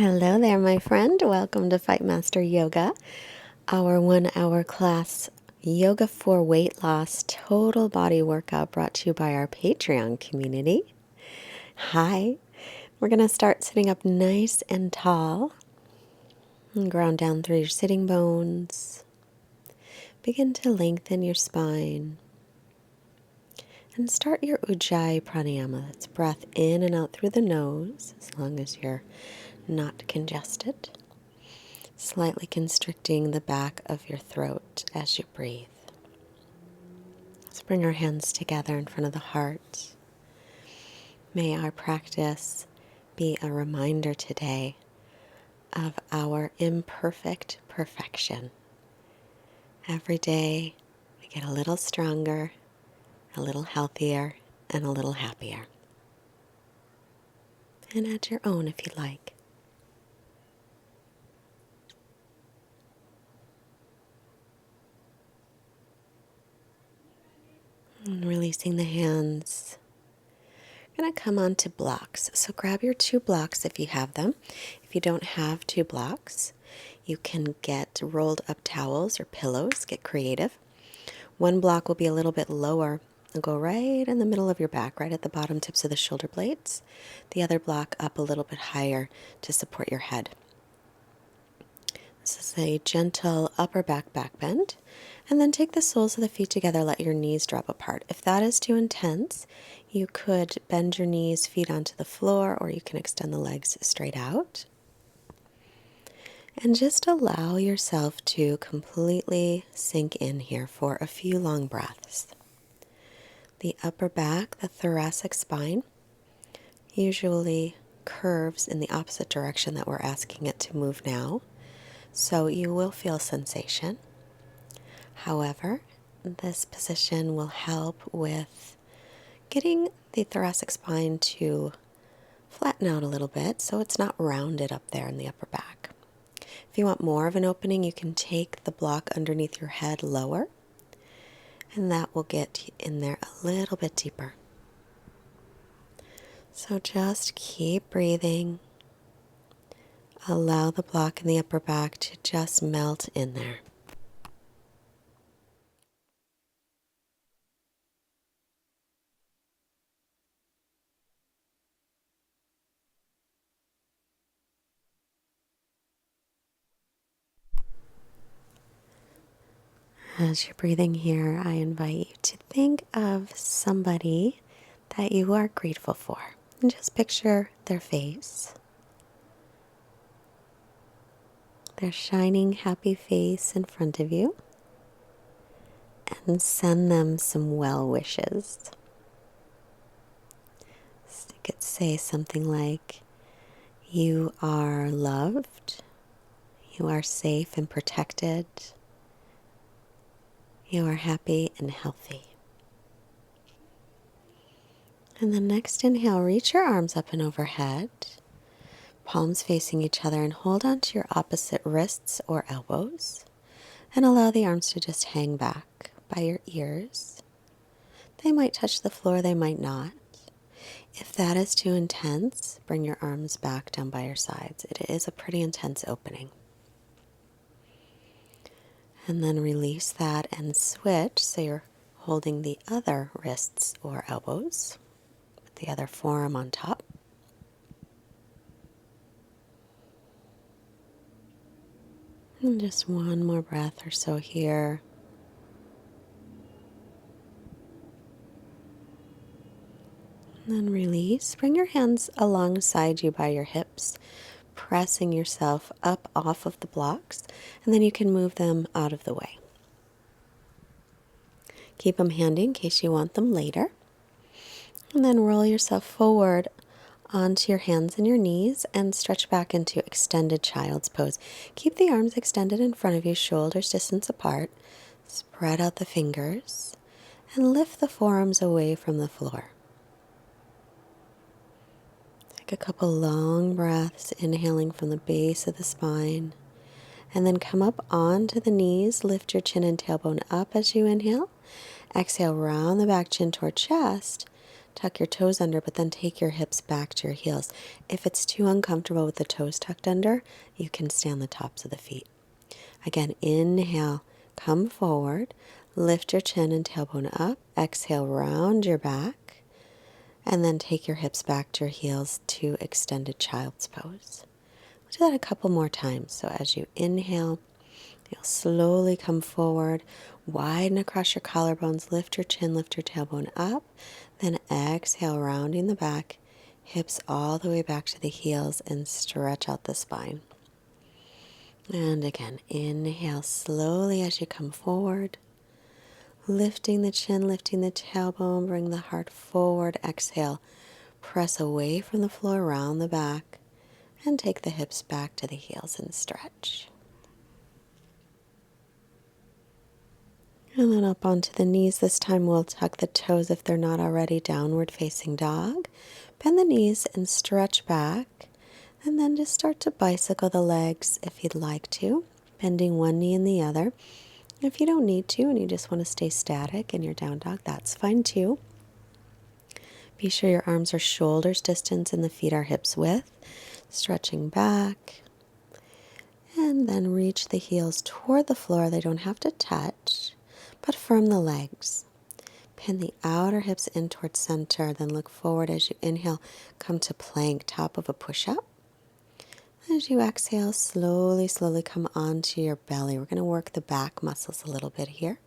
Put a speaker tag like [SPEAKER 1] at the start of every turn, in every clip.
[SPEAKER 1] Hello there, my friend. Welcome to Fightmaster Yoga, our 1 hour class yoga for weight loss total body workout brought to you by our Patreon community. Hi. We're going to start sitting up nice and tall and ground down through your sitting bones. Begin to lengthen your spine and start your Ujjayi Pranayama. That's breath in and out through the nose, as long as you're not congested. Slightly constricting the back of your throat as you breathe. Let's bring our hands together in front of the heart. May our practice be a reminder today of our imperfect perfection. Every day we get a little stronger, a little healthier, and a little happier. And add your own if you like. And releasing the hands. I'm going to come on to blocks. So grab your 2 blocks if you have them. If you don't have 2 blocks, you can get rolled up towels or pillows. Get creative. 1 block will be a little bit lower and go right in the middle of your back, right at the bottom tips of the shoulder blades. The other block up a little bit higher to support your head. This is a gentle upper back bend. And then take the soles of the feet together, let your knees drop apart. If that is too intense, you could bend your knees, feet onto the floor, or you can extend the legs straight out. And just allow yourself to completely sink in here for a few long breaths. The upper back, the thoracic spine, usually curves in the opposite direction that we're asking it to move now. So you will feel sensation. However, this position will help with getting the thoracic spine to flatten out a little bit so it's not rounded up there in the upper back. If you want more of an opening, you can take the block underneath your head lower, and that will get in there a little bit deeper. So just keep breathing. Allow the block in the upper back to just melt in there. As you're breathing here, I invite you to think of somebody that you are grateful for. And just picture their face, their shining, happy face in front of you, and send them some well wishes. So you could say something like, "You are loved, you are safe and protected, you are happy and healthy." And the next inhale, reach your arms up and overhead, palms facing each other, and hold on to your opposite wrists or elbows, and allow the arms to just hang back by your ears. They might touch the floor, they might not. If that is too intense, bring your arms back down by your sides. It is a pretty intense opening. And then release that and switch, so you're holding the other wrists or elbows, with the other forearm on top. And just one more breath or so here. And then release. Bring your hands alongside you by your hips, pressing yourself up off of the blocks, and then you can move them out of the way. Keep them handy in case you want them later. And then roll yourself forward onto your hands and your knees and stretch back into extended child's pose. Keep the arms extended in front of you, shoulders distance apart. Spread out the fingers and lift the forearms away from the floor. Take a couple long breaths, inhaling from the base of the spine, and then come up onto the knees. Lift your chin and tailbone up as you inhale. Exhale, round the back, chin toward chest. Tuck your toes under, but then take your hips back to your heels. If it's too uncomfortable with the toes tucked under, you can stay on the tops of the feet. Again, inhale, come forward, lift your chin and tailbone up. Exhale, round your back, and then take your hips back to your heels to extended child's pose. We'll do that a couple more times. So as you inhale, you'll slowly come forward, widen across your collarbones, lift your chin, lift your tailbone up. Then exhale, rounding the back, hips all the way back to the heels, and stretch out the spine. And again, inhale slowly as you come forward, lifting the chin, lifting the tailbone, bring the heart forward. Exhale, press away from the floor, round the back, and take the hips back to the heels and stretch. And then up onto the knees. This time we'll tuck the toes if they're not already, downward facing dog. Bend the knees and stretch back. And then just start to bicycle the legs if you'd like to, bending one knee and the other. If you don't need to and you just want to stay static in your down dog, that's fine too. Be sure your arms are shoulders distance and the feet are hips width. Stretching back. And then reach the heels toward the floor. They don't have to touch, but firm the legs. Pin the outer hips in towards center. Then look forward as you inhale. Come to plank, top of a push-up. As you exhale, slowly, slowly come onto your belly. We're going to work the back muscles a little bit here.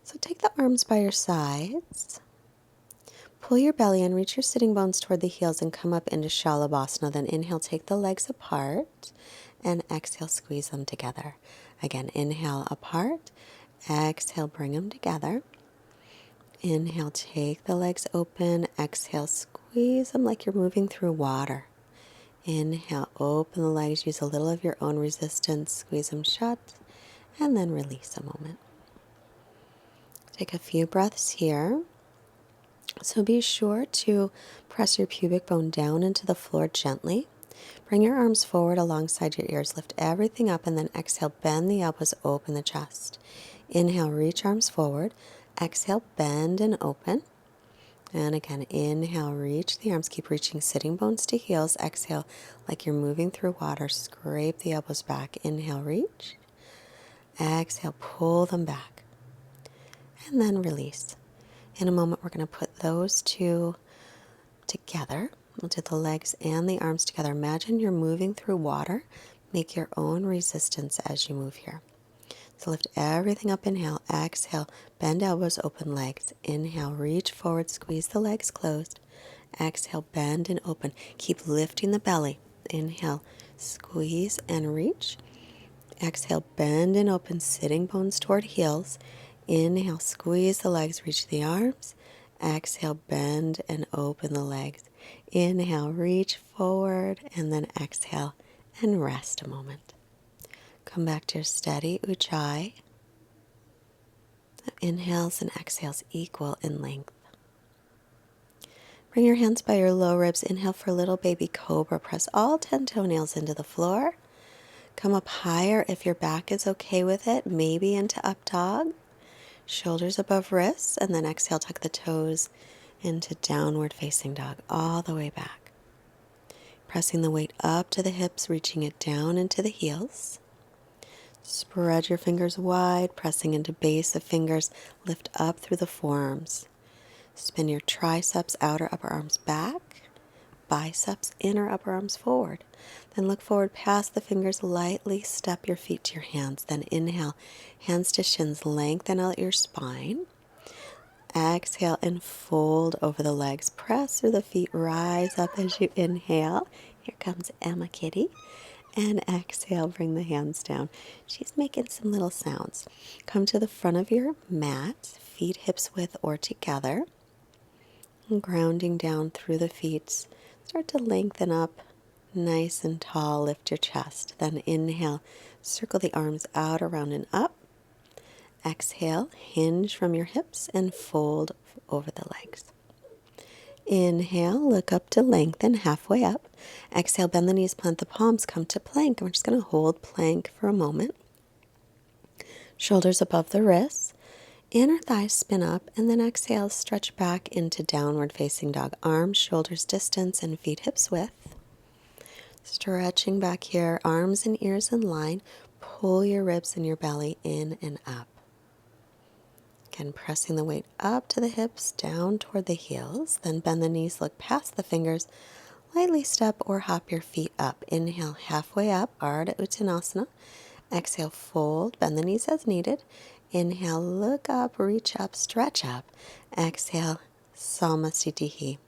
[SPEAKER 1] So take the arms by your sides. Pull your belly in, reach your sitting bones toward the heels and come up into Shavasana. Then inhale, take the legs apart, and exhale, squeeze them together. Again, inhale apart, exhale, bring them together. Inhale, take the legs open, exhale, squeeze them like you're moving through water. Inhale, open the legs, use a little of your own resistance, squeeze them shut, and then release a moment. Take a few breaths here. So be sure to press your pubic bone down into the floor gently. Bring your arms forward alongside your ears, lift everything up, and then exhale, bend the elbows, open the chest. Inhale, reach arms forward. Exhale, bend and open. And again, inhale, reach the arms, keep reaching sitting bones to heels. Exhale, like you're moving through water, scrape the elbows back. Inhale, reach. Exhale, pull them back. And then release. In a moment, we're going to put those two together. We'll do the legs and the arms together. Imagine you're moving through water. Make your own resistance as you move here. So lift everything up, inhale, exhale, bend elbows, open legs. Inhale, reach forward, squeeze the legs closed. Exhale, bend and open. Keep lifting the belly. Inhale, squeeze and reach. Exhale, bend and open, sitting bones toward heels. Inhale, squeeze the legs, reach the arms. Exhale, bend and open the legs. Inhale, reach forward, and then exhale and rest a moment. Come back to your steady ujjayi. Inhales and exhales equal in length. Bring your hands by your low ribs. Inhale for little baby cobra. Press all 10 toenails into the floor. Come up higher if your back is okay with it. Maybe into up dog. Shoulders above wrists. And then exhale, tuck the toes into downward facing dog all the way back. Pressing the weight up to the hips, reaching it down into the heels. Spread your fingers wide, pressing into base of fingers. Lift up through the forearms. Spin your triceps, outer upper arms back. Biceps, inner upper arms forward. Then look forward past the fingers. Lightly step your feet to your hands. Then inhale, hands to shins. Lengthen out your spine. Exhale and fold over the legs. Press through the feet. Rise up as you inhale. Here comes Emma Kitty. And exhale, bring the hands down. She's making some little sounds. Come to the front of your mat, feet hips width or together. And grounding down through the feet. Start to lengthen up nice and tall. Lift your chest. Then inhale, circle the arms out, around and up. Exhale, hinge from your hips and fold over the legs. Inhale, look up to lengthen halfway up. Exhale, bend the knees, plant the palms, come to plank. We're just going to hold plank for a moment. Shoulders above the wrists. inner thighs spin up, and then exhale, stretch back into downward facing dog. Arms, shoulders distance, and feet hips width. Stretching back here, arms and ears in line. Pull your ribs and your belly in and up. Again, pressing the weight up to the hips, down toward the heels. Then bend the knees, look past the fingers. Lightly step or hop your feet up. Inhale, halfway up, Ardha Uttanasana. Exhale, fold, bend the knees as needed. Inhale, look up, reach up, stretch up. Exhale, Samasthiti.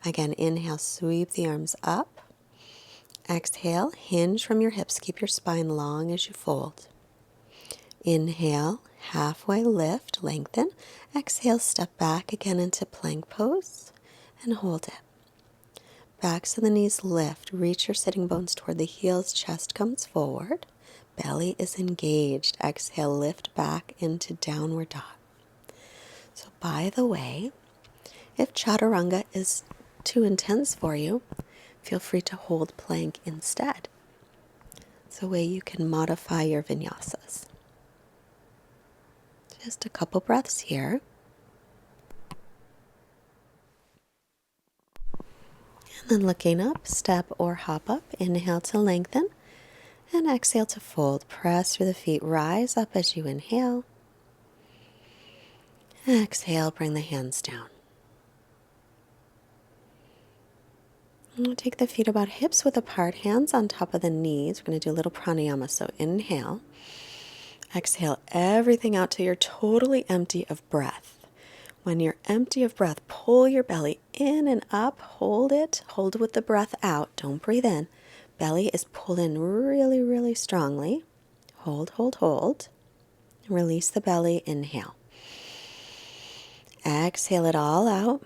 [SPEAKER 1] Again, inhale, sweep the arms up. Exhale, hinge from your hips. Keep your spine long as you fold. Inhale, halfway lift, lengthen. Exhale, step back again into plank pose and hold it. Backs of the knees lift. Reach your sitting bones toward the heels. Chest comes forward. Belly is engaged. Exhale, lift back into downward dog. So by the way, if Chaturanga is too intense for you, feel free to hold plank instead. It's a way you can modify your vinyasas. Just a couple breaths here. And then looking up, step or hop up. Inhale to lengthen. And exhale to fold. Press through the feet. Rise up as you inhale. Exhale, bring the hands down. And take the feet about hips width apart. Hands on top of the knees. We're going to do a little pranayama. So inhale. Exhale everything out till you're totally empty of breath. When you're empty of breath, pull your belly in and up. Hold it. Hold with the breath out. Don't breathe in. Belly is pulled in really, really strongly. Hold, hold, hold. Release the belly. Inhale. Exhale it all out.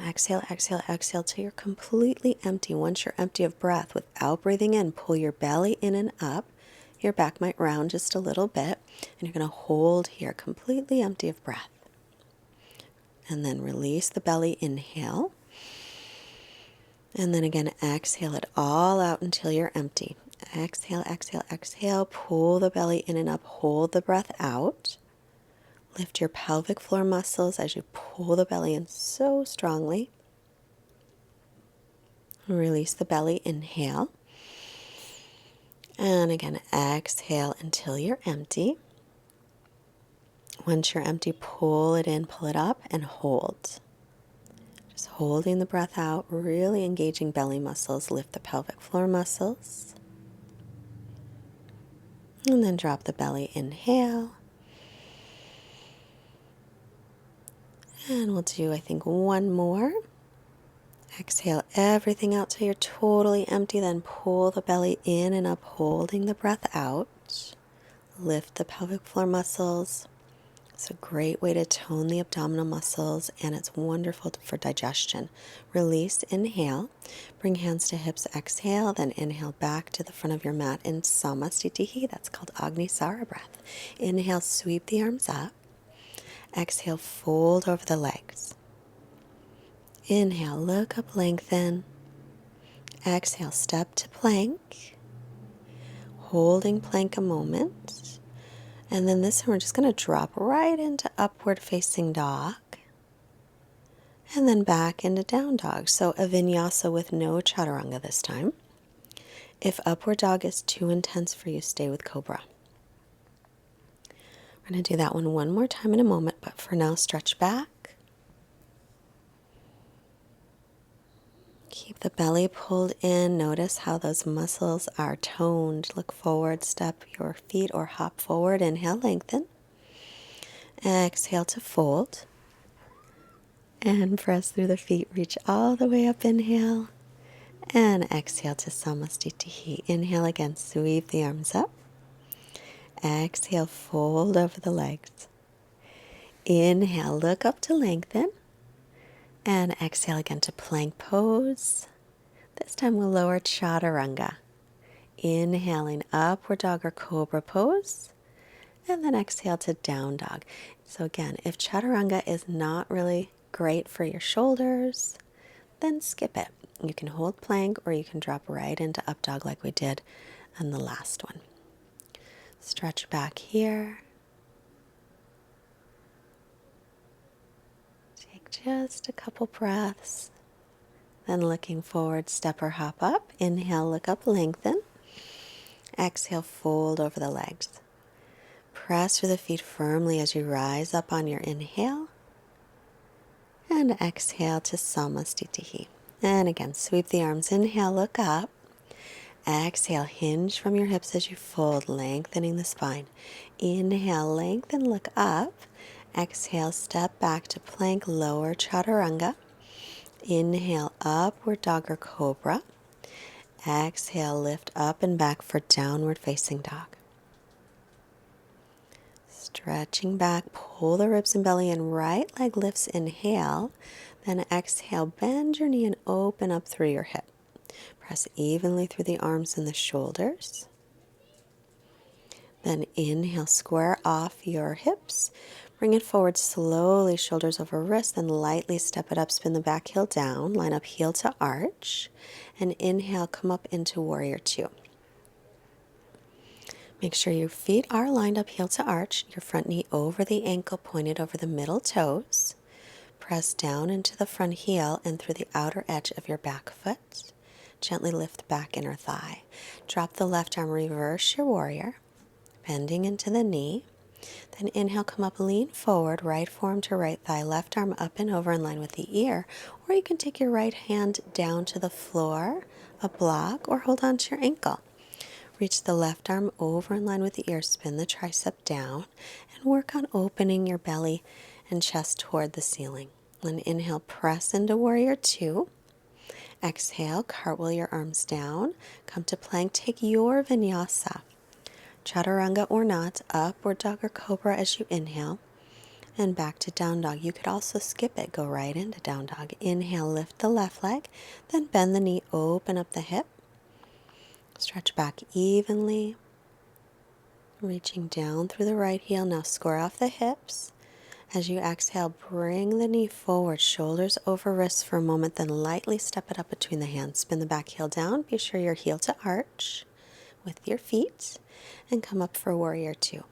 [SPEAKER 1] Exhale, exhale, exhale till you're completely empty. Once you're empty of breath, without breathing in, pull your belly in and up. Your back might round just a little bit. And you're going to hold here, completely empty of breath. And then release the belly. Inhale. And then again, exhale it all out until you're empty. Exhale, exhale, exhale. Pull the belly in and up. Hold the breath out. Lift your pelvic floor muscles as you pull the belly in so strongly. Release the belly. Inhale. And again, exhale until you're empty. Once you're empty, pull it in, pull it up, and hold. Just holding the breath out, really engaging belly muscles. Lift the pelvic floor muscles. And then drop the belly. Inhale. And we'll do, I think, one more. Exhale everything out till you're totally empty. Then pull the belly in and up, holding the breath out. Lift the pelvic floor muscles. It's a great way to tone the abdominal muscles, and it's wonderful for digestion. Release, inhale. Bring hands to hips, exhale. Then inhale back to the front of your mat in Samasthiti. That's called Agnisara breath. Inhale, sweep the arms up. Exhale, fold over the legs. Inhale, look up, lengthen. Exhale, step to plank. Holding plank a moment. And then this time we're just going to drop right into upward facing dog. And then back into down dog. So a vinyasa with no chaturanga this time. If upward dog is too intense for you, stay with Cobra. We're going to do that one more time in a moment, but for now, stretch back. Keep the belly pulled in. Notice how those muscles are toned. Look forward, step your feet or hop forward. Inhale, lengthen. Exhale to fold. And press through the feet. Reach all the way up. Inhale. And exhale to Samasthiti. Inhale again. Sweep the arms up. Exhale, fold over the legs. Inhale, look up to lengthen. And exhale again to plank pose. This time we'll lower Chaturanga. Inhaling upward dog or Cobra pose. And then exhale to down dog. So again, if Chaturanga is not really great for your shoulders, then skip it. You can hold plank or you can drop right into up dog like we did on the last one. Stretch back here. Just a couple breaths. Then looking forward, step or hop up. Inhale, look up, lengthen. Exhale, fold over the legs. Press through the feet firmly as you rise up on your inhale. And exhale to Samastitihi. And again, sweep the arms. Inhale, look up. Exhale, hinge from your hips as you fold, lengthening the spine. Inhale, lengthen, look up. Exhale, step back to plank, lower Chaturanga. Inhale, upward dog or Cobra. Exhale, lift up and back for downward facing dog. Stretching back, pull the ribs and belly in, right leg lifts, inhale. Then exhale, bend your knee and open up through your hip. Press evenly through the arms and the shoulders. Then inhale, square off your hips. Bring it forward slowly, shoulders over wrists, then lightly step it up, spin the back heel down, line up heel to arch, and inhale, come up into warrior two. Make sure your feet are lined up heel to arch, your front knee over the ankle, pointed over the middle toes. Press down into the front heel and through the outer edge of your back foot. Gently lift back inner thigh. Drop the left arm, reverse your warrior, bending into the knee. Then inhale, come up, lean forward, right forearm to right thigh, left arm up and over in line with the ear. Or you can take your right hand down to the floor, a block, or hold on to your ankle. Reach the left arm over in line with the ear, spin the tricep down, and work on opening your belly and chest toward the ceiling. Then inhale, press into warrior two. Exhale, cartwheel your arms down, come to plank, take your vinyasa. Chaturanga or not, upward dog or Cobra as you inhale, and back to down dog. You could also skip it, go right into down dog. Inhale, lift the left leg, then bend the knee, open up the hip. Stretch back evenly, reaching down through the right heel. Now square off the hips. As you exhale, bring the knee forward, shoulders over wrists for a moment, then lightly step it up between the hands. Spin the back heel down. Be sure you're heel to arch with your feet, and come up for warrior two.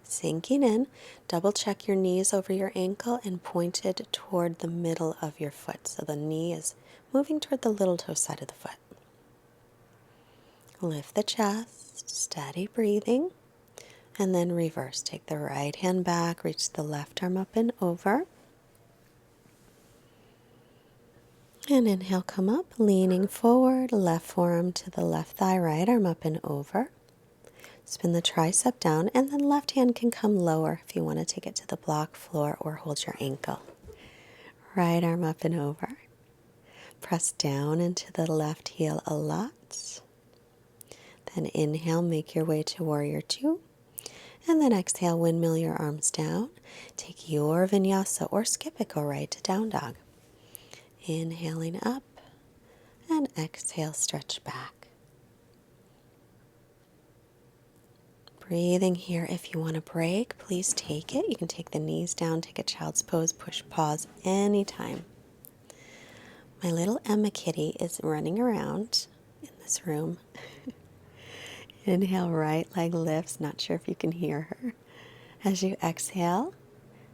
[SPEAKER 1] Sinking in, double check your knees over your ankle and pointed toward the middle of your foot. So the knee is moving toward the little toe side of the foot. Lift the chest, steady breathing, and then reverse. Take the right hand back, reach the left arm up and over. And inhale, come up, leaning forward, left forearm to the left thigh, right arm up and over. Spin the tricep down, and then left hand can come lower if you want to take it to the block, floor, or hold your ankle. Right arm up and over. Press down into the left heel a lot. Then inhale, make your way to warrior two. And then exhale, windmill your arms down. Take your vinyasa or skip it, go right to down dog. Inhaling up and exhale, stretch back. Breathing here. If you want to break, please take it. You can take the knees down, take a child's pose, push pause anytime. My little Emma kitty is running around in this room. Inhale, right leg lifts. Not sure if you can hear her. As you exhale,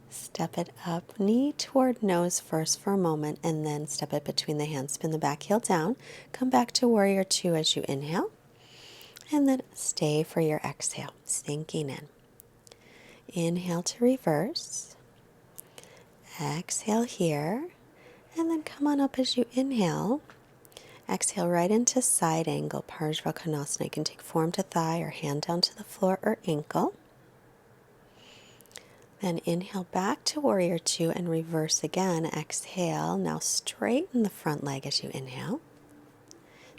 [SPEAKER 1] step it up, knee toward nose first for a moment, and then step it between the hands. Spin the back heel down. Come back to warrior two as you inhale, and then stay for your exhale, sinking in. Inhale to reverse. Exhale here, and then come on up as you inhale. Exhale right into side angle, Parsvakonasana. You can take forearm to thigh or hand down to the floor or ankle. Then inhale back to warrior two and reverse again. Exhale. Now straighten the front leg as you inhale.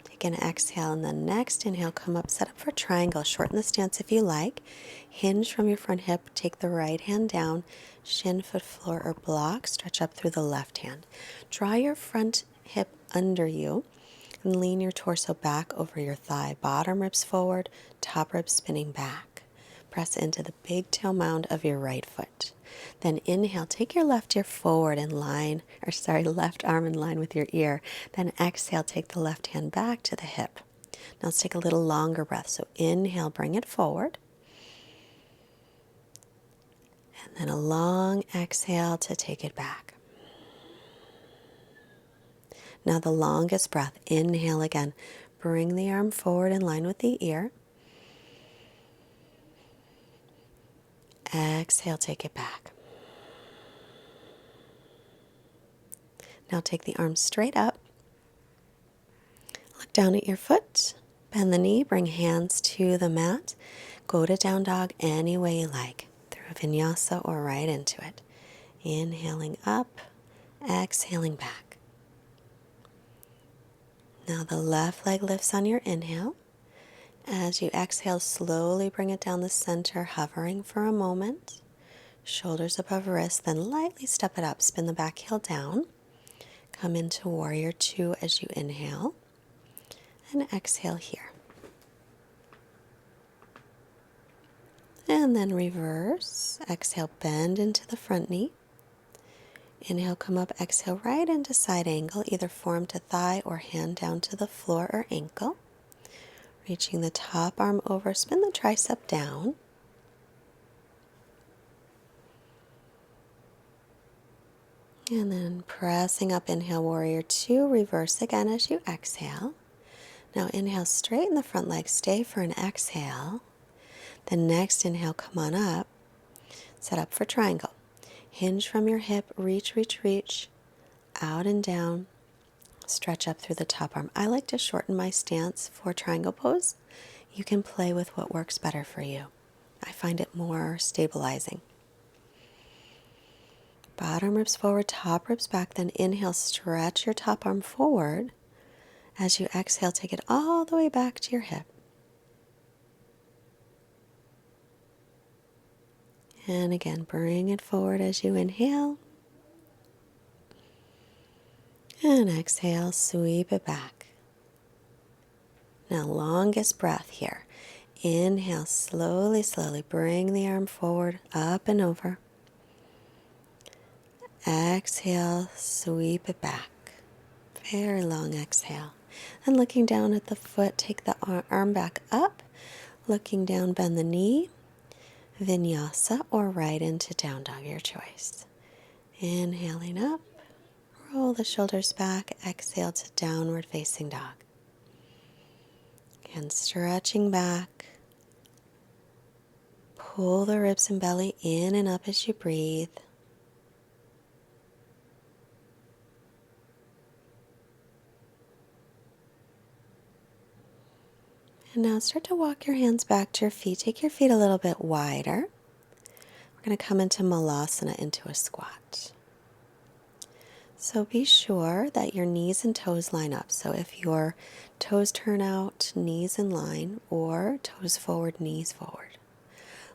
[SPEAKER 1] Take an exhale, and then next inhale, come up, set up for triangle. Shorten the stance if you like. Hinge from your front hip. Take the right hand down, shin, foot, floor, or block. Stretch up through the left hand. Draw your front hip under you and lean your torso back over your thigh. Bottom ribs forward, top ribs spinning back. Press into the big toe mound of your right foot. Then inhale, take your left ear forward and left arm in line with your ear. Then exhale, take the left hand back to the hip. Now let's take a little longer breath. So inhale, bring it forward. And then a long exhale to take it back. Now the longest breath. Inhale again. Bring the arm forward in line with the ear. Exhale, take it back. Now take the arm straight up. Look down at your foot. Bend the knee. Bring hands to the mat. Go to down dog any way you like. Through a vinyasa or right into it. Inhaling up. Exhaling back. Now the left leg lifts on your inhale. As you exhale, slowly bring it down the center, hovering for a moment. Shoulders above wrists, then lightly step it up. Spin the back heel down. Come into warrior two as you inhale. And exhale here. And then reverse. Exhale, bend into the front knee. Inhale, come up. Exhale, right into side angle, either form to thigh or hand down to the floor or ankle. Reaching the top arm over, spin the tricep down. And then pressing up, inhale, warrior two, reverse again as you exhale. Now inhale, straighten the front leg, stay for an exhale. The next inhale, come on up, set up for triangle. Hinge from your hip, reach, reach, reach, out and down. Stretch up through the top arm. I like to shorten my stance for triangle pose. You can play with what works better for you. I find it more stabilizing. Bottom ribs forward, top ribs back. Then inhale, stretch your top arm forward. As you exhale, take it all the way back to your hip. And again, bring it forward as you inhale. And exhale, sweep it back. Now, longest breath here. Inhale, slowly, slowly. Bring the arm forward, up and over. Exhale, sweep it back. Very long exhale. And looking down at the foot, take the arm back up. Looking down, bend the knee. Vinyasa or right into down dog, your choice. Inhaling up. Roll the shoulders back. Exhale to downward facing dog. And stretching back. Pull the ribs and belly in and up as you breathe. And now start to walk your hands back to your feet. Take your feet a little bit wider. We're going to come into Malasana, into a squat. So be sure that your knees and toes line up. So if your toes turn out, knees in line, or toes forward, knees forward.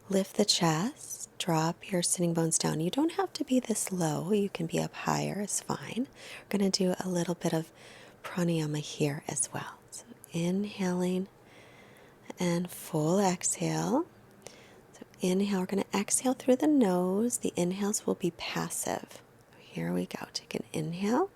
[SPEAKER 1] Lift the chest, drop your sitting bones down. You don't have to be this low. You can be up higher, it's fine. We're going to do a little bit of pranayama here as well. So inhaling and full exhale. So inhale, we're going to exhale through the nose. The inhales will be passive. Here we go. Take an inhale.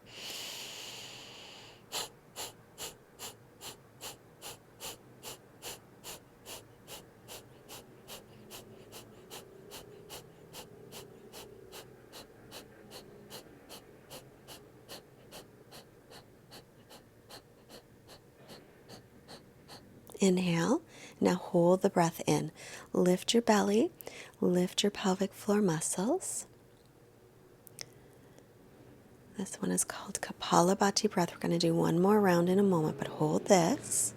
[SPEAKER 1] Inhale. Now hold the breath in. Lift your belly. Lift your pelvic floor muscles. This one is called Kapalabhati breath. We're going to do one more round in a moment, but hold this.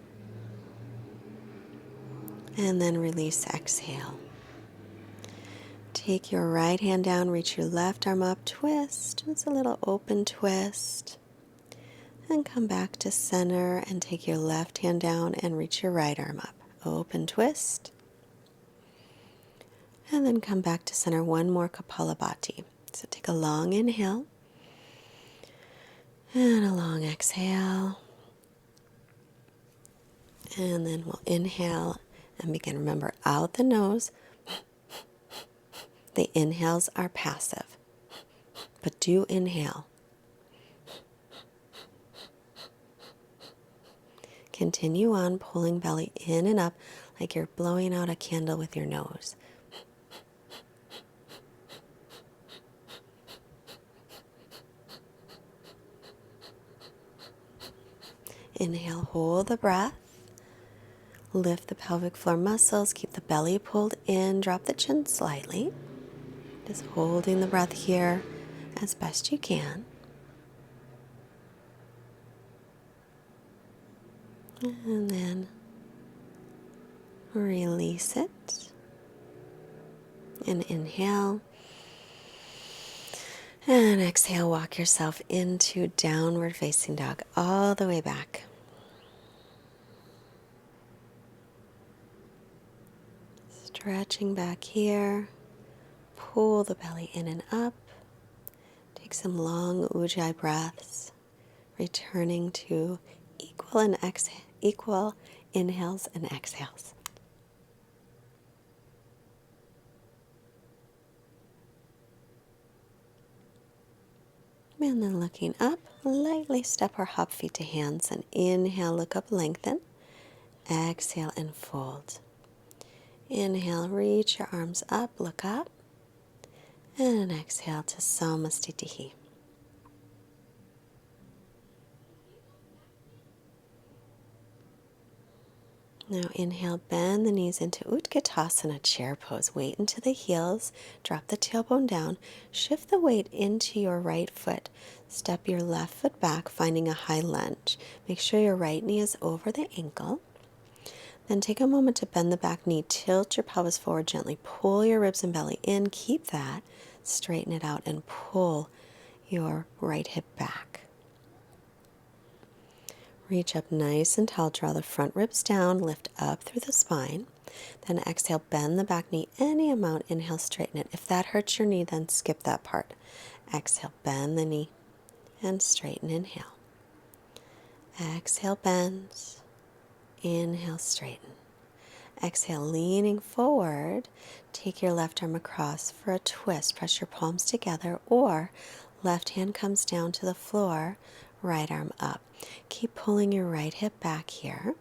[SPEAKER 1] And then release, exhale. Take your right hand down, reach your left arm up, twist. It's a little open twist. And come back to center and take your left hand down and reach your right arm up. Open twist. And then come back to center. One more Kapalabhati. So take a long inhale. And a long exhale. And then we'll inhale and begin. Remember, out the nose. The inhales are passive. But do inhale. Continue on, pulling belly in and up like you're blowing out a candle with your nose. Inhale, hold the breath. Lift the pelvic floor muscles. Keep the belly pulled in. Drop the chin slightly. Just holding the breath here as best you can. And then release it. And inhale. And exhale, walk yourself into downward facing dog all the way back. Stretching back here. Pull the belly in and up. Take some long ujjayi breaths, returning to equal inhales and exhales. And then looking up, lightly step or hop feet to hands and inhale, look up, lengthen. Exhale and fold. Inhale, reach your arms up, look up. And exhale to Samastitihi. Now inhale, bend the knees into Utkatasana, chair pose. Weight into the heels, drop the tailbone down, shift the weight into your right foot. Step your left foot back, finding a high lunge. Make sure your right knee is over the ankle. Then take a moment to bend the back knee, tilt your pelvis forward gently, pull your ribs and belly in, keep that, straighten it out, and pull your right hip back. Reach up nice and tall, draw the front ribs down, lift up through the spine. Then exhale, bend the back knee any amount, inhale, straighten it. If that hurts your knee, then skip that part. Exhale, bend the knee and straighten, inhale. Exhale, bend, inhale, straighten. Exhale, leaning forward, take your left arm across for a twist. Press your palms together, or left hand comes down to the floor, right arm up. Keep pulling your right hip back here.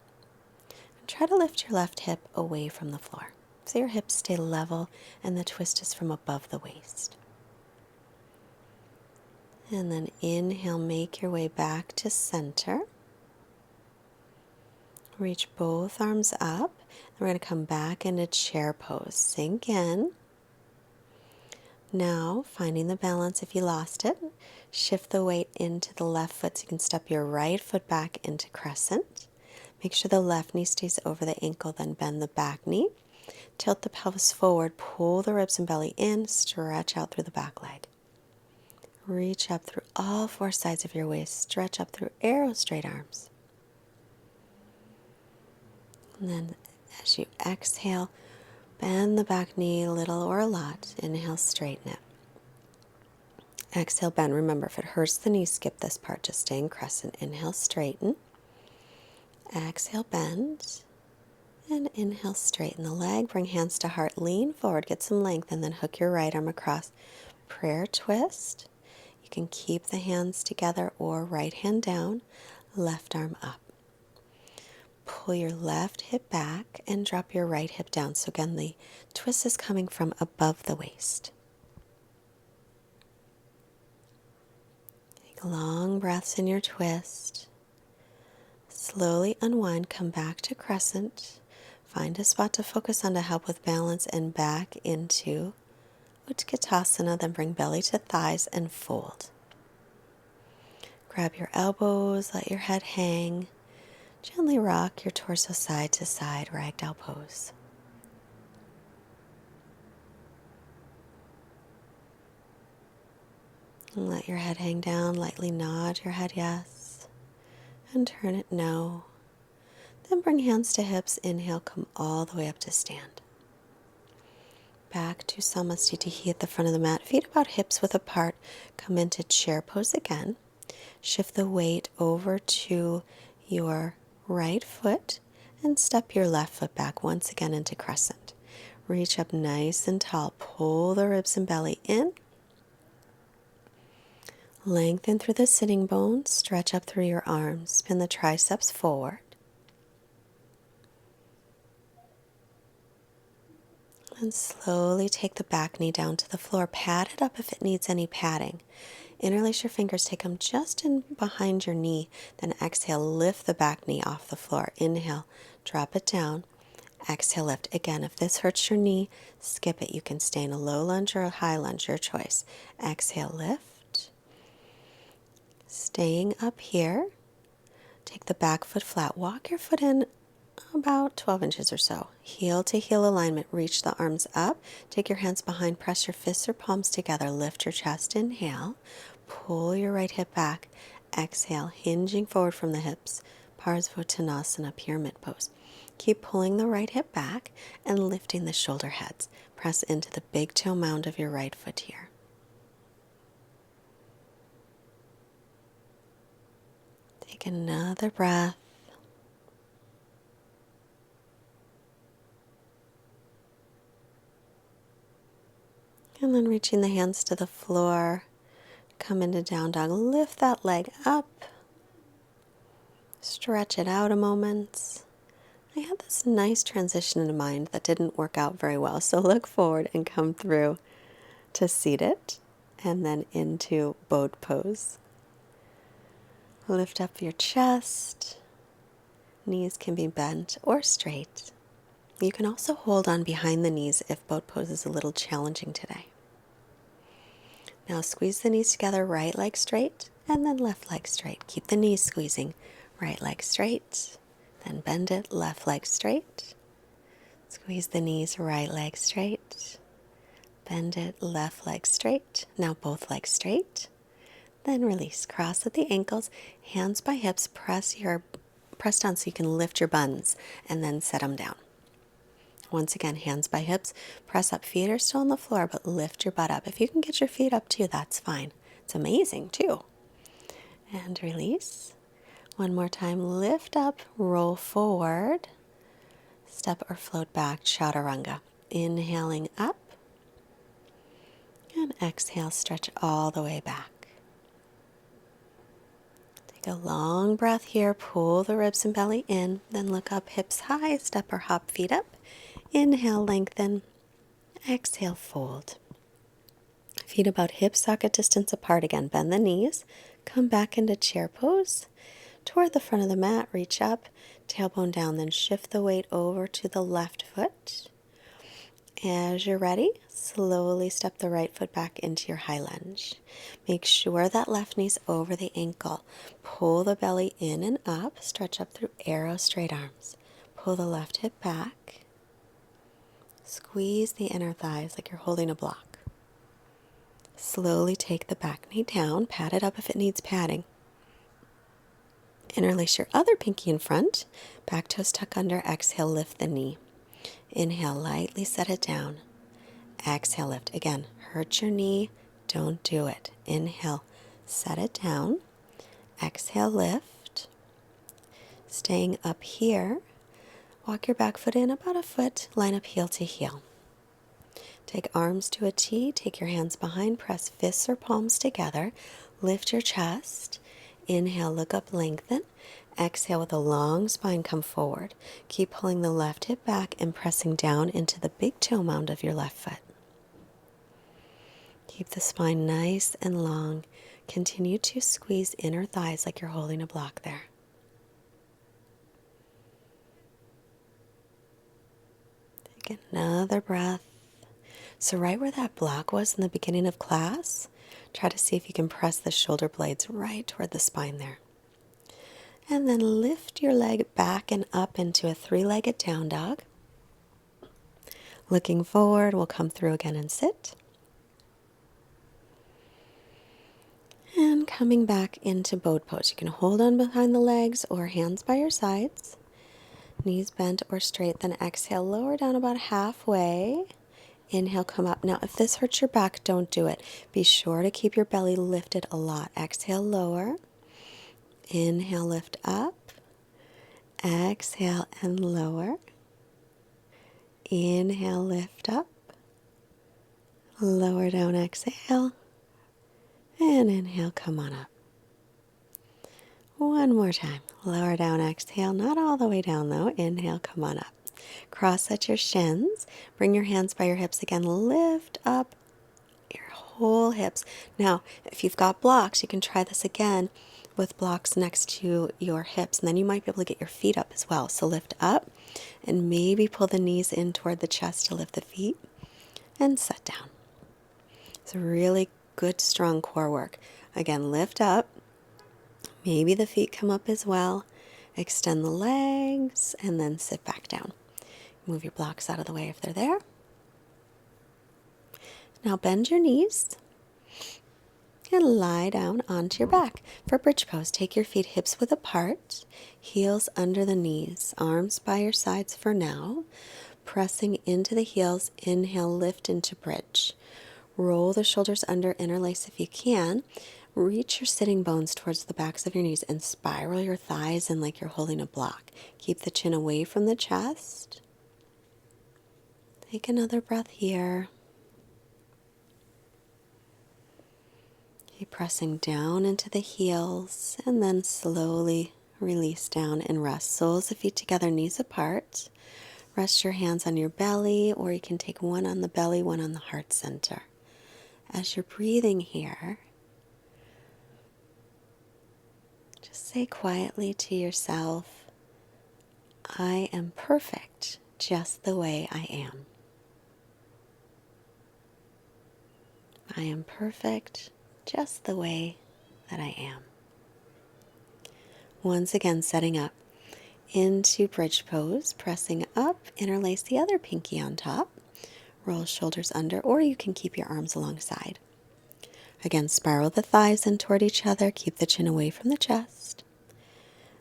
[SPEAKER 1] And try to lift your left hip away from the floor, so your hips stay level and the twist is from above the waist. And then inhale, make your way back to center. Reach both arms up. We're going to come back into chair pose. Sink in. Now, finding the balance if you lost it, shift the weight into the left foot so you can step your right foot back into crescent. Make sure the left knee stays over the ankle, then bend the back knee. Tilt the pelvis forward, pull the ribs and belly in, stretch out through the back leg. Reach up through all four sides of your waist, stretch up through arrow straight arms. And then as you exhale, bend the back knee a little or a lot. Inhale, straighten it. Exhale, bend. Remember, if it hurts the knee, skip this part. Just stay in crescent. Inhale, straighten. Exhale, bend. And inhale, straighten the leg. Bring hands to heart. Lean forward. Get some length. And then hook your right arm across. Prayer twist. You can keep the hands together or right hand down. Left arm up. Pull your left hip back and drop your right hip down. So again, the twist is coming from above the waist. Take long breaths in your twist. Slowly unwind, come back to crescent. Find a spot to focus on to help with balance and back into Utkatasana. Then bring belly to thighs and fold. Grab your elbows, let your head hang. Gently rock your torso side to side, Ragdoll pose. And let your head hang down, lightly nod your head yes, and turn it no. Then bring hands to hips, inhale, come all the way up to stand. Back to Samastitihi at the front of the mat, feet about hips width apart, come into chair pose again. Shift the weight over to your right foot and step your left foot back once again into crescent. Reach up nice and tall. Pull the ribs and belly in. Lengthen through the sitting bones. Stretch up through your arms. Spin the triceps forward. And slowly take the back knee down to the floor. Pad it up if it needs any padding. Interlace your fingers, take them just in behind your knee. Then exhale, lift the back knee off the floor. Inhale, drop it down. Exhale, lift. Again, if this hurts your knee, skip it. You can stay in a low lunge or a high lunge, your choice. Exhale, lift. Staying up here. Take the back foot flat. Walk your foot in about 12 inches or so. Heel to heel alignment. Reach the arms up. Take your hands behind. Press your fists or palms together. Lift your chest. Inhale. Pull your right hip back. Exhale, hinging forward from the hips. Parsvottanasana, pyramid pose. Keep pulling the right hip back and lifting the shoulder heads. Press into the big toe mound of your right foot here. Take another breath. And then reaching the hands to the floor. Come into down dog. Lift that leg up. Stretch it out a moment. I had this nice transition in mind that didn't work out very well. So look forward and come through to seated and then into boat pose. Lift up your chest. Knees can be bent or straight. You can also hold on behind the knees if boat pose is a little challenging today. Now squeeze the knees together, right leg straight, and then left leg straight. Keep the knees squeezing, right leg straight, then bend it, left leg straight. Squeeze the knees, right leg straight, bend it, left leg straight. Now both legs straight, then release. Cross at the ankles, hands by hips, press down so you can lift your buns, and then set them down. Once again, hands by hips, press up. Feet are still on the floor, but lift your butt up. If you can get your feet up too, that's fine. It's amazing too. And release. One more time, lift up, roll forward, step or float back, Chaturanga. Inhaling up, and exhale, stretch all the way back. Take a long breath here, pull the ribs and belly in, then look up, hips high, step or hop, feet up. Inhale, lengthen. Exhale, fold. Feet about hip socket distance apart again. Bend the knees. Come back into chair pose. Toward the front of the mat, reach up, tailbone down, then shift the weight over to the left foot. As you're ready, slowly step the right foot back into your high lunge. Make sure that left knee's over the ankle. Pull the belly in and up. Stretch up through arrow straight arms. Pull the left hip back. Squeeze the inner thighs like you're holding a block. Slowly take the back knee down. Pat it up if it needs padding. Interlace your other pinky in front. Back toes tuck under. Exhale, lift the knee. Inhale, lightly set it down. Exhale, lift. Again, hurt your knee. Don't do it. Inhale, set it down. Exhale, lift. Staying up here. Walk your back foot in about a foot. Line up heel to heel. Take arms to a T. Take your hands behind. Press fists or palms together. Lift your chest. Inhale, look up, lengthen. Exhale with a long spine, come forward. Keep pulling the left hip back and pressing down into the big toe mound of your left foot. Keep the spine nice and long. Continue to squeeze inner thighs like you're holding a block there. Take another breath. So right where that block was in the beginning of class, try to see if you can press the shoulder blades right toward the spine there. And then lift your leg back and up into a three-legged down dog. Looking forward, we'll come through again and sit. And coming back into boat pose. You can hold on behind the legs or hands by your sides. Knees bent or straight, then exhale, lower down about halfway. Inhale, come up. Now, if this hurts your back, don't do it. Be sure to keep your belly lifted a lot. Exhale, lower. Inhale, lift up. Exhale and lower. Inhale, lift up. Lower down, exhale. And inhale, come on up. One more time. Lower down, exhale. Not all the way down though. Inhale, come on up. Cross at your shins. Bring your hands by your hips again. Lift up your whole hips. Now, if you've got blocks, you can try this again with blocks next to your hips, and then you might be able to get your feet up as well. So lift up and maybe pull the knees in toward the chest to lift the feet and set down. It's a really good, strong core work. Again, lift up. Maybe the feet come up as well. Extend the legs and then sit back down. Move your blocks out of the way if they're there. Now bend your knees and lie down onto your back. For bridge pose, take your feet hips width apart, heels under the knees, arms by your sides for now. Pressing into the heels, inhale, lift into bridge. Roll the shoulders under, interlace if you can. Reach your sitting bones towards the backs of your knees and spiral your thighs in like you're holding a block. Keep the chin away from the chest. Take another breath here. Keep pressing down into the heels and then slowly release down and rest. Soles of feet together, knees apart. Rest your hands on your belly, or you can take one on the belly, one on the heart center. As you're breathing here, just say quietly to yourself, I am perfect just the way I am. I am perfect just the way that I am. Once again, setting up into bridge pose, pressing up, interlace the other pinky on top, roll shoulders under, or you can keep your arms alongside. Again, spiral the thighs in toward each other, keep the chin away from the chest.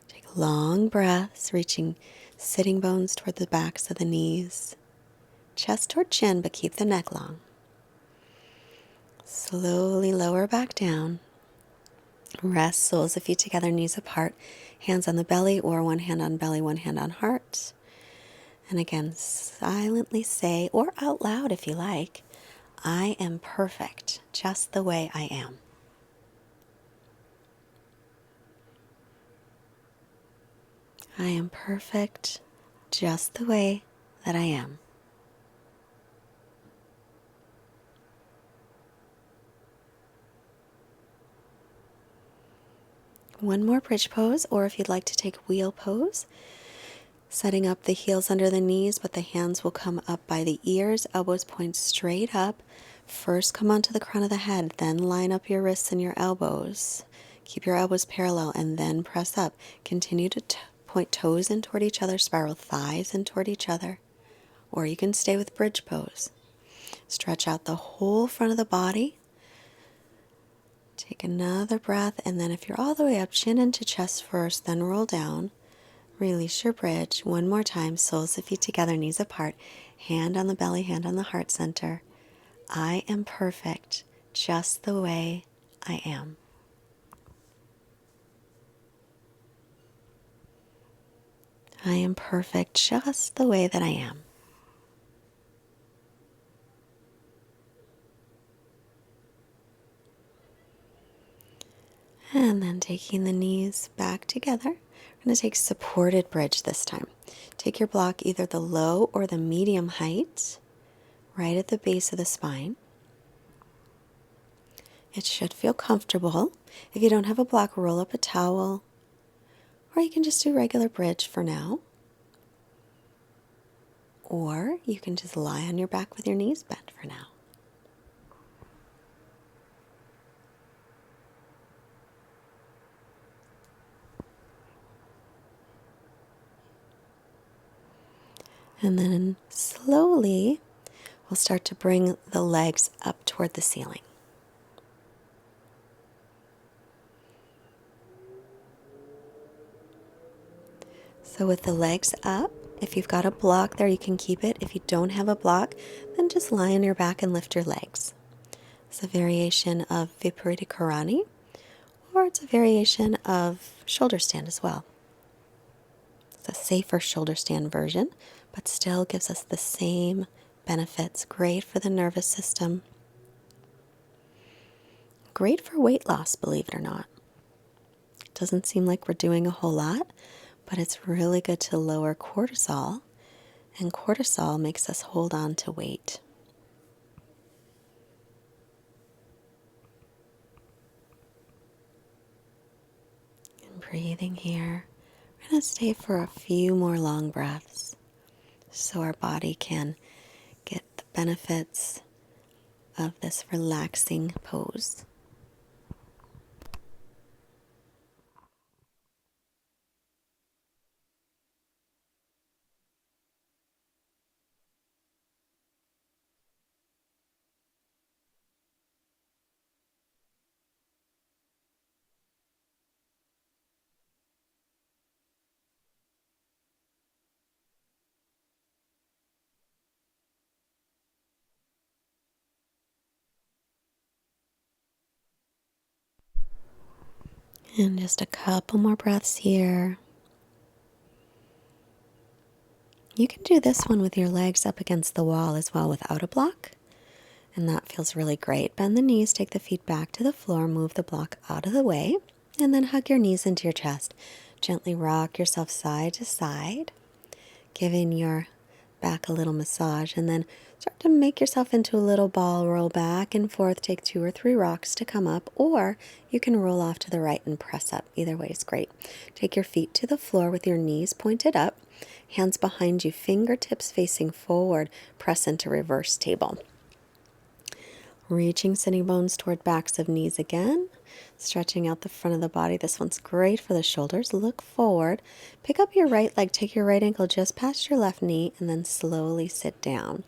[SPEAKER 1] Take long breaths, reaching sitting bones toward the backs of the knees, chest toward chin, but keep the neck long. Slowly lower back down. Rest, soles of feet together, knees apart, hands on the belly, or one hand on belly, one hand on heart. And again, silently say, or out loud if you like, I am perfect just the way I am. I am perfect just the way that I am. One more bridge pose, or if you'd like to take wheel pose, setting up the heels under the knees, but the hands will come up by the ears, elbows point straight up. First come onto the crown of the head, then line up your wrists and your elbows. Keep your elbows parallel and then press up. Continue to point toes in toward each other, spiral thighs in toward each other, or you can stay with bridge pose. Stretch out the whole front of the body. Take another breath, and then if you're all the way up, chin into chest first, then roll down. Release your bridge. One more time, soles of feet together, knees apart, hand on the belly, hand on the heart center. I am perfect just the way I am. I am perfect just the way that I am. And then taking the knees back together, we're going to take supported bridge this time. Take your block either the low or the medium height, right at the base of the spine. It should feel comfortable. If you don't have a block, roll up a towel, or you can just do regular bridge for now. Or you can just lie on your back with your knees bent for now. And then slowly, we'll start to bring the legs up toward the ceiling. So with the legs up, if you've got a block there, you can keep it. If you don't have a block, then just lie on your back and lift your legs. It's a variation of Viparita Karani, or it's a variation of shoulder stand as well. It's a safer shoulder stand version, but still gives us the same benefits. Great for the nervous system. Great for weight loss, believe it or not. It doesn't seem like we're doing a whole lot, but it's really good to lower cortisol, and cortisol makes us hold on to weight. Breathing here. We're going to stay for a few more long breaths so our body can get the benefits of this relaxing pose. And just a couple more breaths here. You can do this one with your legs up against the wall as well without a block. And that feels really great. Bend the knees, take the feet back to the floor, move the block out of the way, and then hug your knees into your chest. Gently rock yourself side to side, giving your back a little massage, and then start to make yourself into a little ball. Roll back and forth, take 2 or 3 rocks to come up, or you can roll off to the right and press up. Either way is great. Take your feet to the floor with your knees pointed up, hands behind you, fingertips facing forward, press into reverse table. Reaching sitting bones toward backs of knees again. Stretching out the front of the body. This one's great for the shoulders. Look forward. Pick up your right leg. Take your right ankle just past your left knee and then slowly sit down.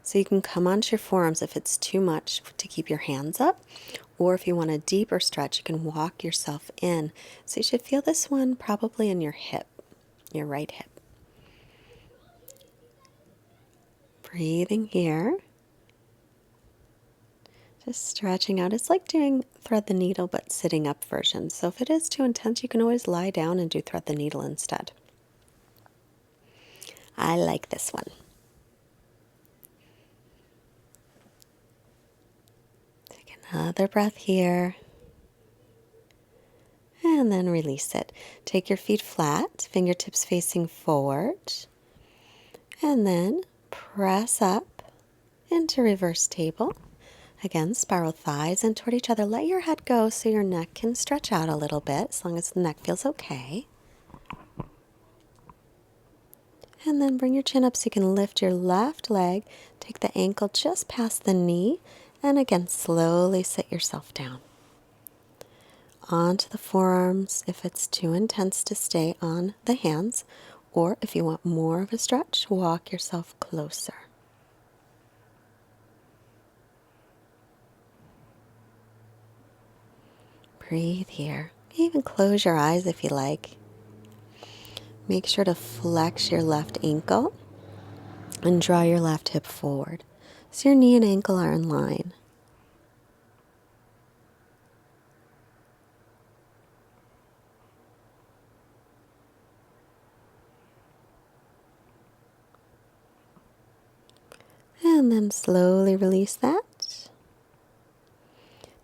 [SPEAKER 1] So you can come onto your forearms if it's too much to keep your hands up. Or if you want a deeper stretch, you can walk yourself in. So you should feel this one probably in your hip, your right hip. Breathing here. Just stretching out. It's like doing thread the needle, but sitting up version. So if it is too intense, you can always lie down and do thread the needle instead. I like this one. Take another breath here. And then release it. Take your feet flat, fingertips facing forward. And then press up into reverse table. Again, spiral thighs in toward each other. Let your head go so your neck can stretch out a little bit, as long as the neck feels okay. And then bring your chin up so you can lift your left leg. Take the ankle just past the knee. And again, slowly sit yourself down. Onto the forearms if it's too intense to stay on the hands. Or if you want more of a stretch, walk yourself closer. Breathe here. Even close your eyes if you like. Make sure to flex your left ankle and draw your left hip forward so your knee and ankle are in line. And then slowly release that.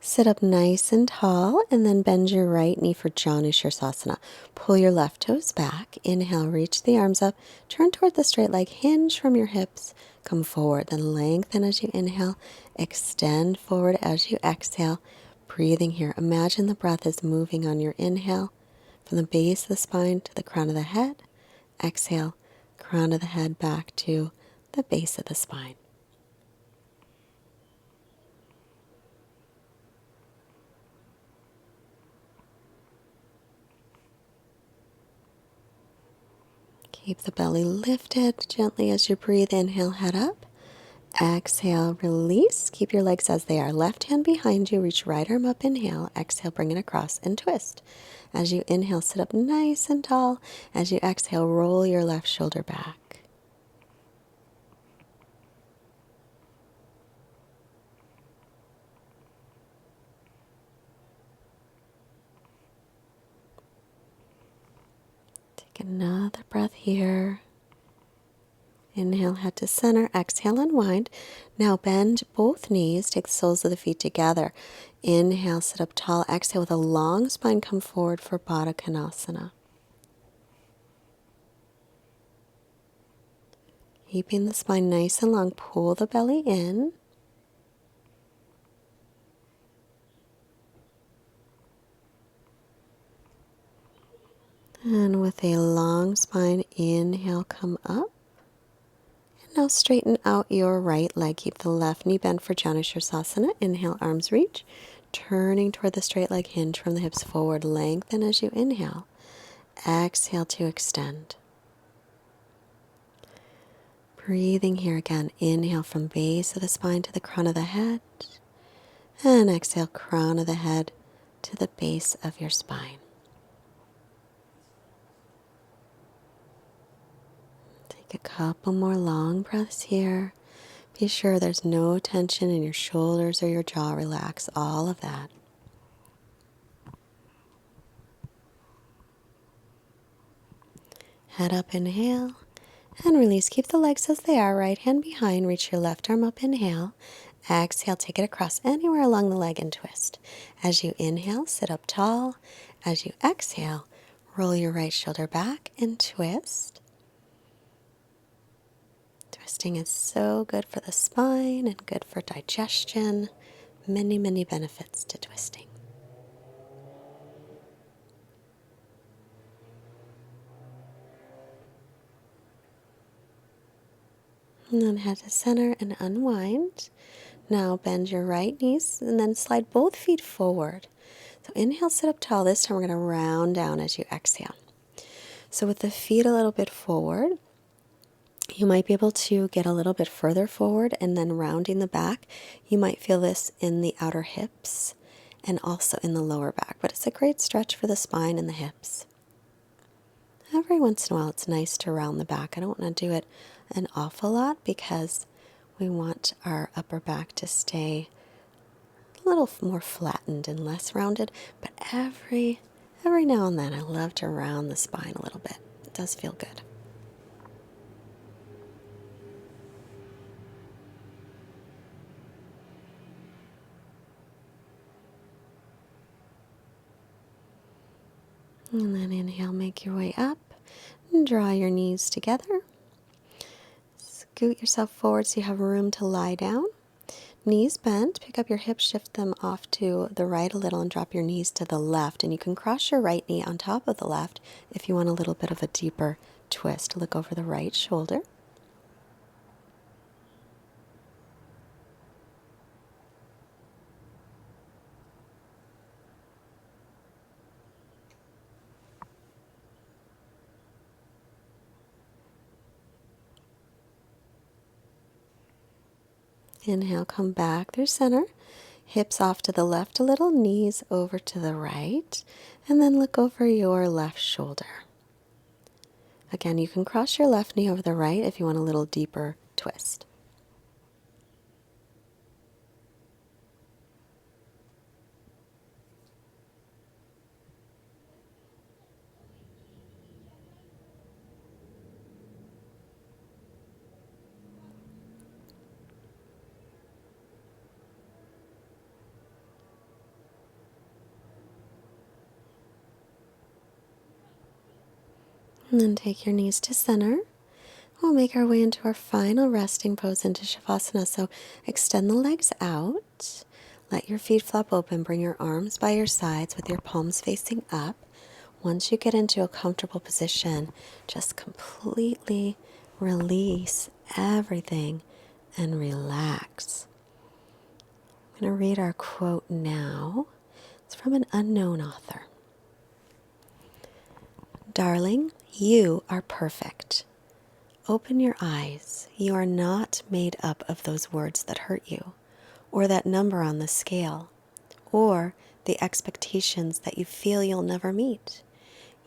[SPEAKER 1] Sit up nice and tall and then bend your right knee for Janu Sirsasana. Pull your left toes back. Inhale, reach the arms up. Turn toward the straight leg. Hinge from your hips. Come forward. Then lengthen as you inhale. Extend forward as you exhale. Breathing here. Imagine the breath is moving on your inhale from the base of the spine to the crown of the head. Exhale, crown of the head back to the base of the spine. Keep the belly lifted gently as you breathe. Inhale, head up. Exhale, release. Keep your legs as they are. Left hand behind you. Reach right arm up. Inhale. Exhale, bring it across and twist. As you inhale, sit up nice and tall. As you exhale, roll your left shoulder back. Take another breath here. Inhale, head to center. Exhale, unwind. Now bend both knees. Take the soles of the feet together. Inhale, sit up tall. Exhale, with a long spine, come forward for Baddha Konasana. Keeping the spine nice and long. Pull the belly in. And with a long spine, inhale, come up. And now straighten out your right leg. Keep the left knee bent for Shavasana. Inhale, arms reach. Turning toward the straight leg, hinge from the hips forward. Lengthen as you inhale. Exhale to extend. Breathing here again. Inhale from base of the spine to the crown of the head. And exhale, crown of the head to the base of your spine. Take a couple more long breaths here. Be sure there's no tension in your shoulders or your jaw. Relax all of that. Head up, inhale, and release. Keep the legs as they are. Right hand behind. Reach your left arm up, inhale. Exhale, take it across anywhere along the leg and twist. As you inhale, sit up tall. As you exhale, roll your right shoulder back and twist. Twisting is so good for the spine and good for digestion. Many, many benefits to twisting. And then head to center and unwind. Now bend your right knees and then slide both feet forward. So inhale, sit up tall. This time we're going to round down as you exhale. So with the feet a little bit forward, you might be able to get a little bit further forward, and then rounding the back, you might feel this in the outer hips and also in the lower back. But it's a great stretch for the spine and the hips. Every once in a while, it's nice to round the back. I don't want to do it an awful lot because we want our upper back to stay a little more flattened and less rounded. But every now and then, I love to round the spine a little bit. It does feel good. And then inhale, make your way up and draw your knees together. Scoot yourself forward so you have room to lie down. Knees bent, pick up your hips, shift them off to the right a little and drop your knees to the left. And you can cross your right knee on top of the left if you want a little bit of a deeper twist. Look over the right shoulder. Inhale, come back through center. Hips off to the left a little, knees over to the right. And then look over your left shoulder. Again, you can cross your left knee over the right if you want a little deeper twist. And then take your knees to center. We'll make our way into our final resting pose into Shavasana. So extend the legs out. Let your feet flop open. Bring your arms by your sides with your palms facing up. Once you get into a comfortable position, just completely release everything and relax. I'm going to read our quote now. It's from an unknown author. Darling, you are perfect. Open your eyes. You are not made up of those words that hurt you, or that number on the scale, or the expectations that you feel you'll never meet.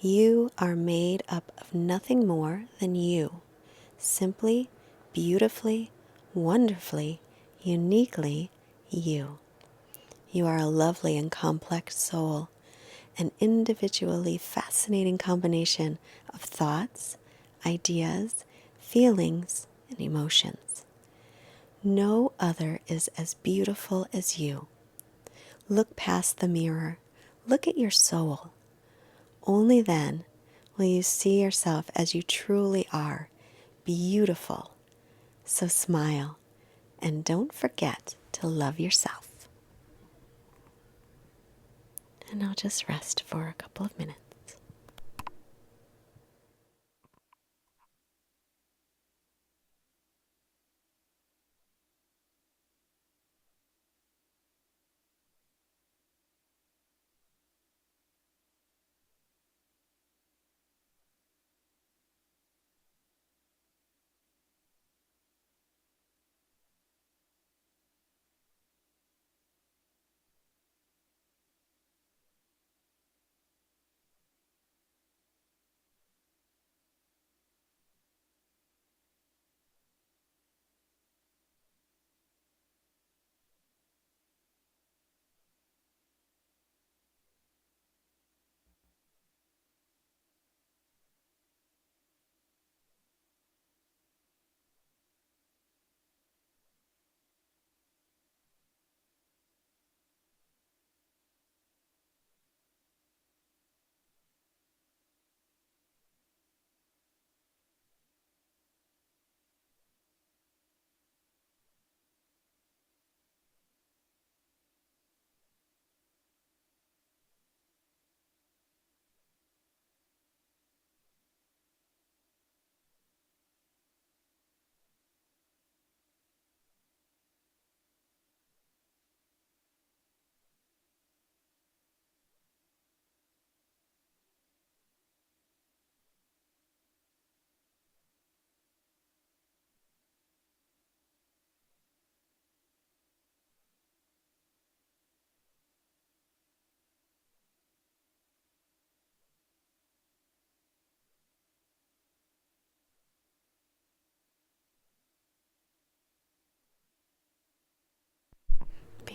[SPEAKER 1] You are made up of nothing more than you, simply, beautifully, wonderfully, uniquely you. You are a lovely and complex soul, an individually fascinating combination of thoughts, ideas, feelings, and emotions. No other is as beautiful as you. Look past the mirror. Look at your soul. Only then will you see yourself as you truly are, beautiful. So smile, and don't forget to love yourself. And I'll just rest for a couple of minutes.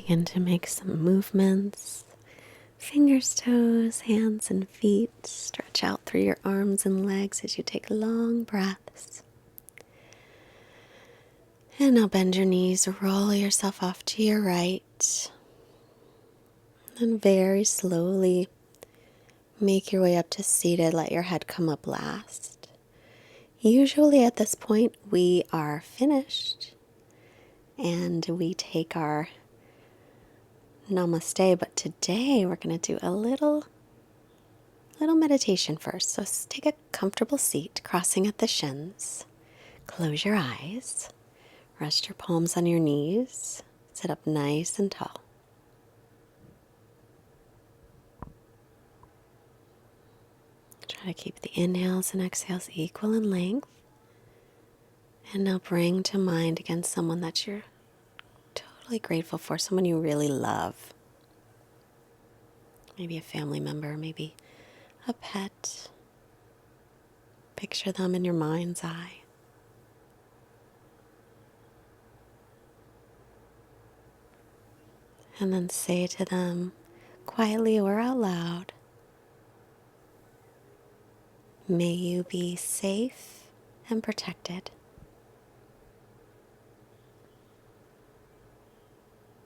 [SPEAKER 1] Begin to make some movements. Fingers, toes, hands, and feet. Stretch out through your arms and legs as you take long breaths. And now bend your knees, roll yourself off to your right. And very slowly make your way up to seated. Let your head come up last. Usually at this point we are finished and we take our namaste, but today we're going to do a little meditation first. So take a comfortable seat, crossing at the shins. Close your eyes. Rest your palms on your knees. Sit up nice and tall. Try to keep the inhales and exhales equal in length. And now bring to mind again someone that you're totally grateful for, someone you really love. Maybe a family member, maybe a pet. Picture them in your mind's eye. And then say to them, quietly or out loud, may you be safe and protected.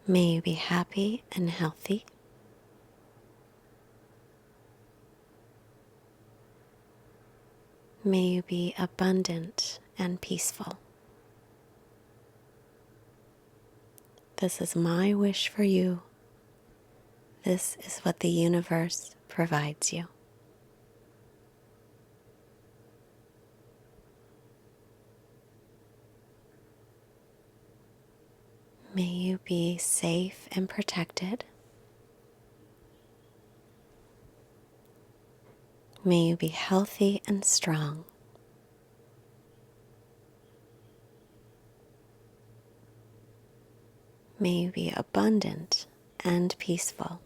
[SPEAKER 1] May you be happy and healthy. May you be abundant and peaceful. This is my wish for you. This is what the universe provides you. May you be safe and protected. May you be healthy and strong. May you be abundant and peaceful.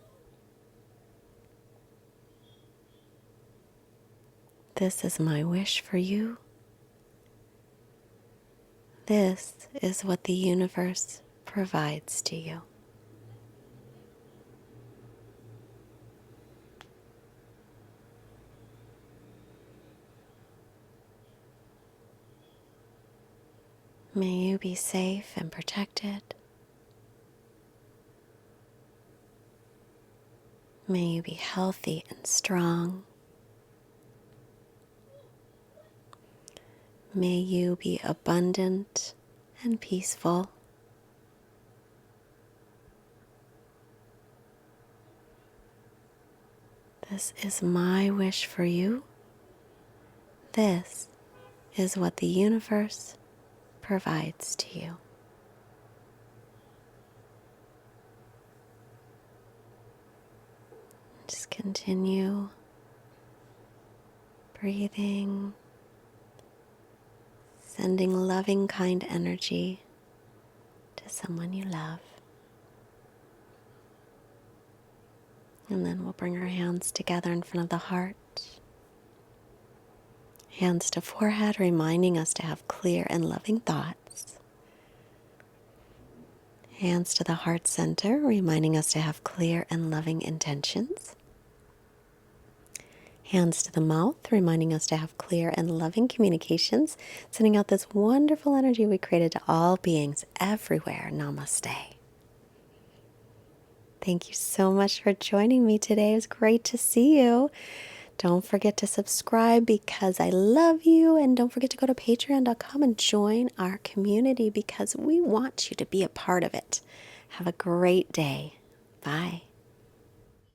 [SPEAKER 1] This is my wish for you. This is what the universe provides to you. May you be safe and protected. May you be healthy and strong. May you be abundant and peaceful. This is my wish for you. This is what the universe provides to you. Just continue breathing, sending loving, kind energy to someone you love. And then we'll bring our hands together in front of the heart. Hands to forehead, reminding us to have clear and loving thoughts. Hands to the heart center, reminding us to have clear and loving intentions. Hands to the mouth, reminding us to have clear and loving communications, sending out this wonderful energy we created to all beings everywhere. Namaste. Thank you so much for joining me today. It was great to see you. Don't forget to subscribe because I love you. And don't forget to go to patreon.com and join our community because we want you to be a part of it. Have a great day. Bye.